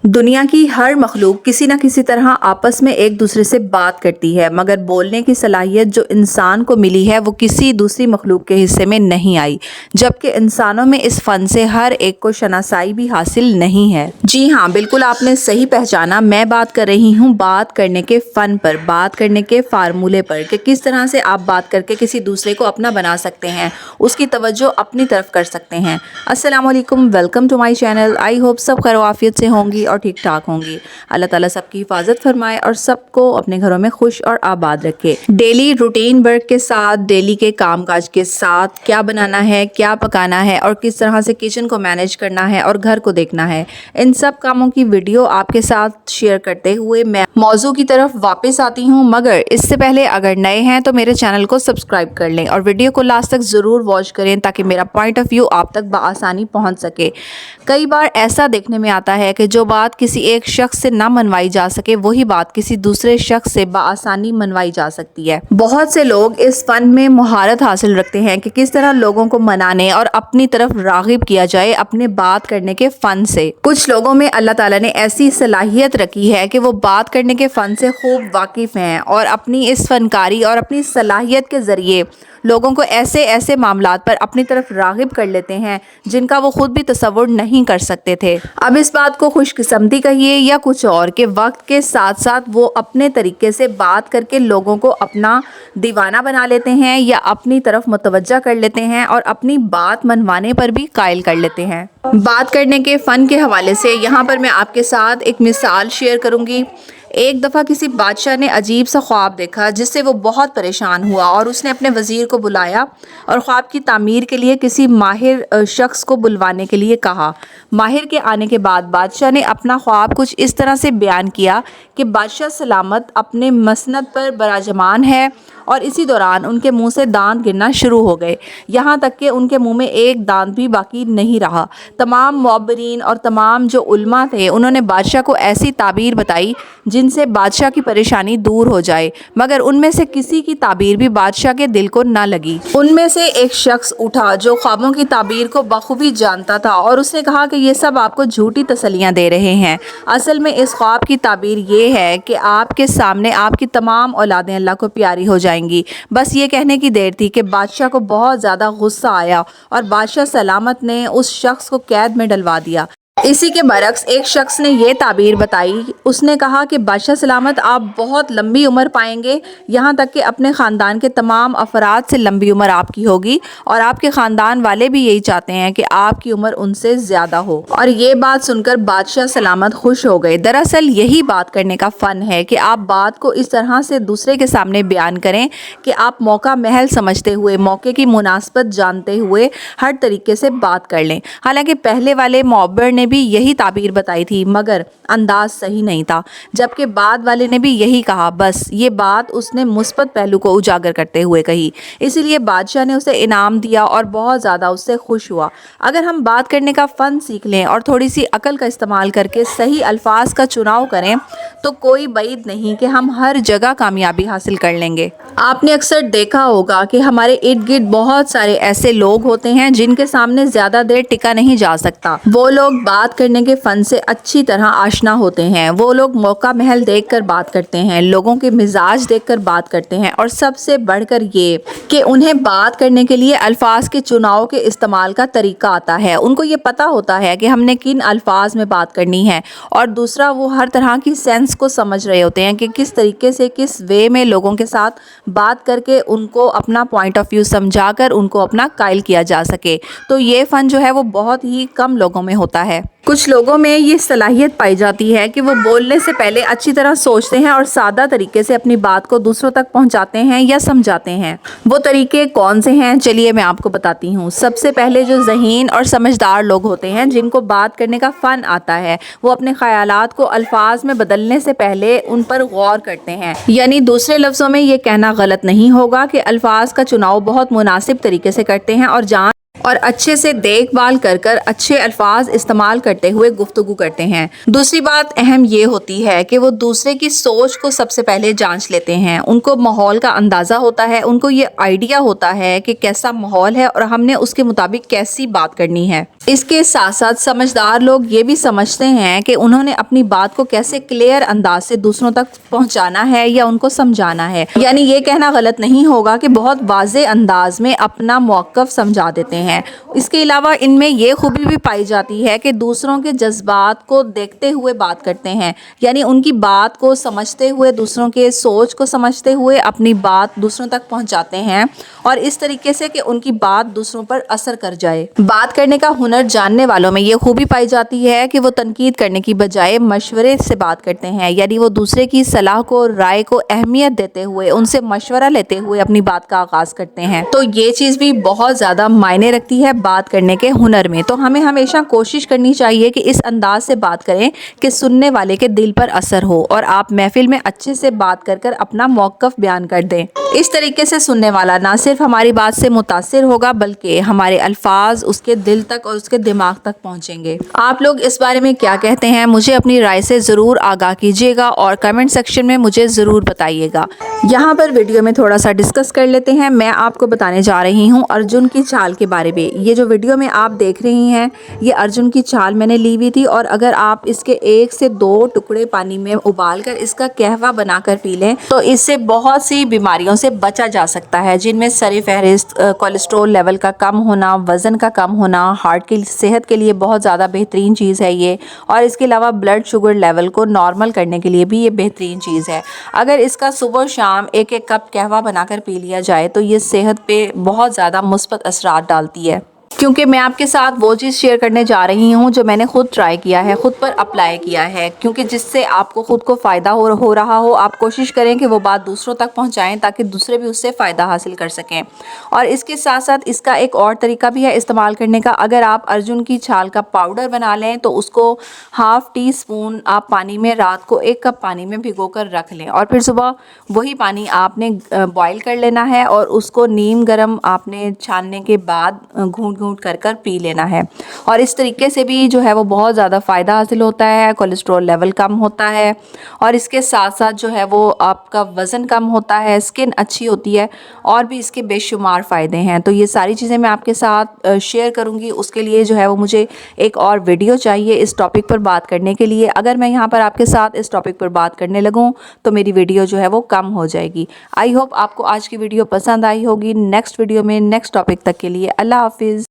दुनिया की हर मखलूक किसी न किसी तरह आपस में एक दूसरे से बात करती है, मगर बोलने की सलाहियत जो इंसान को मिली है वो किसी दूसरी मखलूक के हिस्से में नहीं आई, जबकि इंसानों में इस फ़न से हर एक को शनासाई भी हासिल नहीं है। जी हाँ, बिल्कुल आपने सही पहचाना। मैं बात कर रही हूँ बात करने के फ़न पर, बात करने के फार्मूले पर कि किस तरह से आप बात करके किसी दूसरे को अपना बना सकते हैं, उसकी तवज्जो अपनी तरफ कर सकते हैं। अस्सलाम वालेकुम, welcome to my channel. I hope सब खैर आफियत से होंगी और ठीक ठाक होंगी। अल्लाह ताला सबकी हिफाजत फरमाए और सबको अपने घरों में खुश और आबाद रखे। डेली रूटीन वर्क के साथ, डेली के कामकाज के साथ क्या बनाना है, क्या पकाना है और किस तरह से किचन को मैनेज करना है और घर को देखना है, इन सब कामों की वीडियो आपके साथ शेयर करते हुए मैं मौजू की तरफ वापस आती हूँ। मगर इससे पहले अगर नए हैं तो मेरे चैनल को सब्सक्राइब कर लें और वीडियो को लास्ट तक ज़रूर वॉच करें ताकि मेरा पॉइंट ऑफ व्यू आप तक बआसानी पहुँच सके। कई बार ऐसा देखने में आता है कि जो बात किसी एक शख्स से ना मनवाई जा सके, वही बात किसी दूसरे शख्स से बआसानी मनवाई जा सकती है। बहुत से लोग इस फन में महारत हासिल रखते हैं कि किस तरह लोगों को मनाने और अपनी तरफ रागिब किया जाए अपने बात करने के फन से। कुछ लोगों में अल्लाह ताला ने ऐसी सलाहियत रखी है कि वो बात करने के फन से खूब वाकिफ़ हैं और अपनी इस फनकारी और अपनी सलाहियत के ज़रिए लोगों को ऐसे ऐसे मामलात पर अपनी तरफ रागिब कर लेते हैं जिनका वो खुद भी तसव्वुर नहीं कर सकते थे। अब इस बात को खुशकिस्मती कहिए या कुछ और, के वक्त के साथ साथ वो अपने तरीके से बात करके लोगों को अपना दीवाना बना लेते हैं या अपनी तरफ मुतवज्जा कर लेते हैं और अपनी बात मनवाने पर भी कायल कर लेते हैं। बात करने के फ़न के हवाले से यहाँ पर मैं आपके साथ एक मिसाल शेयर करूँगी। एक दफ़ा किसी बादशाह ने अजीब सा ख्वाब देखा जिससे वो बहुत परेशान हुआ और उसने अपने वज़ीर को बुलाया और ख्वाब की तामीर के लिए किसी माहिर शख्स को बुलवाने के लिए कहा। माहिर के आने के बाद बादशाह ने अपना ख्वाब कुछ इस तरह से बयान किया कि बादशाह सलामत अपने मसनद पर बराजमान है और इसी दौरान उनके मुंह से दांत गिरना शुरू हो गए, यहाँ तक कि उनके मुंह में एक दांत भी बाकी नहीं रहा। तमाम मुअब्बरीन और तमाम जो उल्मा थे उन्होंने बादशाह को ऐसी ताबीर बताई जिनसे बादशाह की परेशानी दूर हो जाए, मगर उनमें से किसी की ताबीर भी बादशाह के दिल को ना लगी। उनमें से एक शख्स उठा जो ख्वाबों की ताबीर को बखूबी जानता था और उसने कहा कि ये सब आपको झूठी तसल्लियाँ दे रहे हैं। असल में इस ख्वाब की ताबीर ये है कि आपके सामने आपकी तमाम औलादें अल्लाह को प्यारी हो जाएंगी। बस ये कहने की देर थी कि बादशाह को बहुत ज़्यादा गुस्सा आया और बादशाह सलामत ने उस शख्स को कैद में डलवा दिया। इसी के बरक्स एक शख्स ने यह ताबीर बताई। उसने कहा कि बादशाह सलामत आप बहुत लंबी उम्र पाएंगे, यहाँ तक कि अपने ख़ानदान के तमाम अफराद से लंबी उम्र आपकी होगी और आपके ख़ानदान वाले भी यही चाहते हैं कि आपकी उम्र उनसे ज़्यादा हो। और ये बात सुनकर बादशाह सलामत खुश हो गए। दरअसल यही बात करने का फ़न है कि आप बात को इस तरह से दूसरे के सामने बयान करें कि आप मौका महल समझते हुए, मौके की मुनासबत जानते हुए हर तरीके से बात कर लें। हालांकि पहले वाले मुअब्बर ने भी यही ताबीर बताई थी मगर अंदाज सही नहीं था, जबकि बाद वाले ने भी यही कहा। बस ये बात उसने मुस्बत पहलू को उजागर करते हुए कही, इसीलिए बादशाह ने उसे इनाम दिया और बहुत ज़्यादा उससे खुश हुआ। अगर हम बात करने का फ़न सीख लें और थोड़ी सी अकल का इस्तेमाल करके सही अल्फाज का चुनाव करें तो कोई बैद नहीं कि हम हर जगह कामयाबी हासिल कर लेंगे। आपने अक्सर देखा होगा कि हमारे इर्द गिर्द बहुत सारे ऐसे लोग होते हैं जिनके सामने ज़्यादा देर टिका नहीं जा सकता। वो लोग बात करने के फ़न से अच्छी तरह आशना होते हैं। वो लोग मौका महल देखकर बात करते हैं, लोगों के मिजाज देखकर बात करते हैं और सबसे बढ़कर ये कि उन्हें बात करने के लिए अल्फाज के चुनाव के इस्तेमाल का तरीका आता है। उनको ये पता होता है कि हमने किन अल्फाज में बात करनी है और दूसरा वो हर तरह की सेंस को समझ रहे होते हैं कि किस तरीके से, किस वे में लोगों के साथ बात करके उनको अपना पॉइंट ऑफ व्यू समझाकर उनको अपना कायल किया जा सके। तो ये फ़न जो है वो बहुत ही कम लोगों में होता है। कुछ लोगों में ये सलाहियत पाई जाती है कि वो बोलने से पहले अच्छी तरह सोचते हैं और सादा तरीके से अपनी बात को दूसरों तक पहुंचाते हैं या समझाते हैं। वो तरीके कौन से हैं, चलिए मैं आपको बताती हूँ। सबसे पहले जो ज़हीन और समझदार लोग होते हैं जिनको बात करने का फ़न आता है, वो अपने ख़यालात को अल्फाज में बदलने से पहले उन पर गौर करते हैं। यानी दूसरे लफ्ज़ों में ये कहना गलत नहीं होगा कि अल्फाज का चुनाव बहुत मुनासिब तरीके से करते हैं और अच्छे से देखभाल कर कर अच्छे अल्फाज इस्तेमाल करते हुए गुफ्तगू करते हैं। दूसरी बात अहम ये होती है कि वो दूसरे की सोच को सबसे पहले जांच लेते हैं। उनको माहौल का अंदाज़ा होता है, उनको ये आइडिया होता है कि कैसा माहौल है और हमने उसके मुताबिक कैसी बात करनी है। اس کے ساتھ ساتھ سمجھدار لوگ یہ بھی سمجھتے ہیں کہ انہوں نے اپنی بات کو کیسے کلیئر انداز سے دوسروں تک پہنچانا ہے یا ان کو سمجھانا ہے، یعنی یہ کہنا غلط نہیں ہوگا کہ بہت واضح انداز میں اپنا موقف سمجھا دیتے ہیں۔ اس کے علاوہ ان میں یہ خوبی بھی پائی جاتی ہے کہ دوسروں کے جذبات کو دیکھتے ہوئے بات کرتے ہیں، یعنی ان کی بات کو سمجھتے ہوئے، دوسروں کے سوچ کو سمجھتے ہوئے اپنی بات دوسروں تک پہنچاتے ہیں، اور اس طریقے سے کہ ان کی بات دوسروں پر اثر کر جائے۔ بات کرنے کا ہنر جاننے والوں میں یہ خوبی پائی جاتی ہے کہ وہ تنقید کرنے کی بجائے مشورے سے بات کرتے ہیں، یعنی وہ دوسرے کی صلاح کو، رائے کو اہمیت دیتے ہوئے، ان سے مشورہ لیتے ہوئے اپنی بات کا آغاز کرتے ہیں۔ تو یہ چیز بھی بہت زیادہ معنی رکھتی ہے بات کرنے کے ہنر میں۔ تو ہمیں ہمیشہ کوشش کرنی چاہیے کہ اس انداز سے بات کریں کہ سننے والے کے دل پر اثر ہو، اور آپ محفل میں اچھے سے بات کر کر اپنا موقف بیان کر دیں۔ اس طریقے سے سننے والا نہ صرف ہماری بات سے متاثر ہوگا بلکہ ہمارے الفاظ اس کے دل تک اور اس کے دماغ تک پہنچیں گے۔ آپ لوگ اس بارے میں کیا کہتے ہیں؟ مجھے اپنی رائے سے ضرور آگاہ کیجیے گا اور کمنٹ سیکشن میں مجھے ضرور بتائیے گا۔ یہاں پر ویڈیو میں تھوڑا سا ڈسکس کر لیتے ہیں۔ میں آپ کو بتانے جا رہی ہوں ارجن کی چال کے بارے میں۔ یہ جو ویڈیو میں آپ دیکھ رہی ہیں یہ ارجن کی چال میں نے لی ہوئی تھی، اور اگر آپ اس کے 1 سے 2 ٹکڑے پانی میں ابال کر اس کا قہوہ بنا کر پی لیں تو اس سے بہت سی بیماریوں سے بچا جا سکتا ہے، جن میں سر فہرست کولیسٹرول لیول کا کم ہونا، وزن کا کم ہونا، ہارٹ کی صحت کے لیے بہت زیادہ بہترین چیز ہے یہ، اور اس کے علاوہ بلڈ شوگر لیول کو نارمل کرنے کے لیے بھی یہ بہترین چیز ہے۔ اگر اس کا صبح و شام 1 کپ قہوہ بنا کر پی لیا جائے تو یہ صحت پہ بہت زیادہ مثبت اثرات ڈالتی ہے، کیونکہ میں آپ کے ساتھ وہ چیز شیئر کرنے جا رہی ہوں جو میں نے خود ٹرائی کیا ہے، خود پر اپلائی کیا ہے، کیونکہ جس سے آپ کو خود کو فائدہ ہو رہا ہو، آپ کوشش کریں کہ وہ بات دوسروں تک پہنچائیں تاکہ دوسرے بھی اس سے فائدہ حاصل کر سکیں۔ اور اس کے ساتھ ساتھ اس کا ایک اور طریقہ بھی ہے استعمال کرنے کا۔ اگر آپ ارجن کی چھال کا پاؤڈر بنا لیں تو اس کو ½ ٹی اسپون آپ پانی میں، رات کو 1 کپ پانی میں بھگو کر رکھ لیں، اور پھر صبح وہی پانی آپ نے بوائل کر لینا ہے، اور اس کو نیم گرم آپ نے چھاننے کے بعد گھونٹ کر پی لینا ہے۔ اور اس طریقے سے بھی جو ہے وہ بہت زیادہ فائدہ حاصل ہوتا ہے، کولیسٹرول لیول کم ہوتا ہے، اور اس کے ساتھ ساتھ جو ہے وہ آپ کا وزن کم ہوتا ہے، اسکن اچھی ہوتی ہے، اور بھی اس کے بے شمار فائدے ہیں۔ تو یہ ساری چیزیں میں آپ کے ساتھ شیئر کروں گی، اس کے لیے جو ہے وہ مجھے ایک اور ویڈیو چاہیے اس ٹاپک پر بات کرنے کے لیے۔ اگر میں یہاں پر آپ کے ساتھ اس ٹاپک پر بات کرنے لگوں تو میری ویڈیو جو ہے وہ کم ہو جائے گی۔ آئی ہوپ آپ کو آج کی ویڈیو پسند آئی ہوگی۔ نیکسٹ ویڈیو میں نیکسٹ ٹاپک تک کے لیے اللہ حافظ۔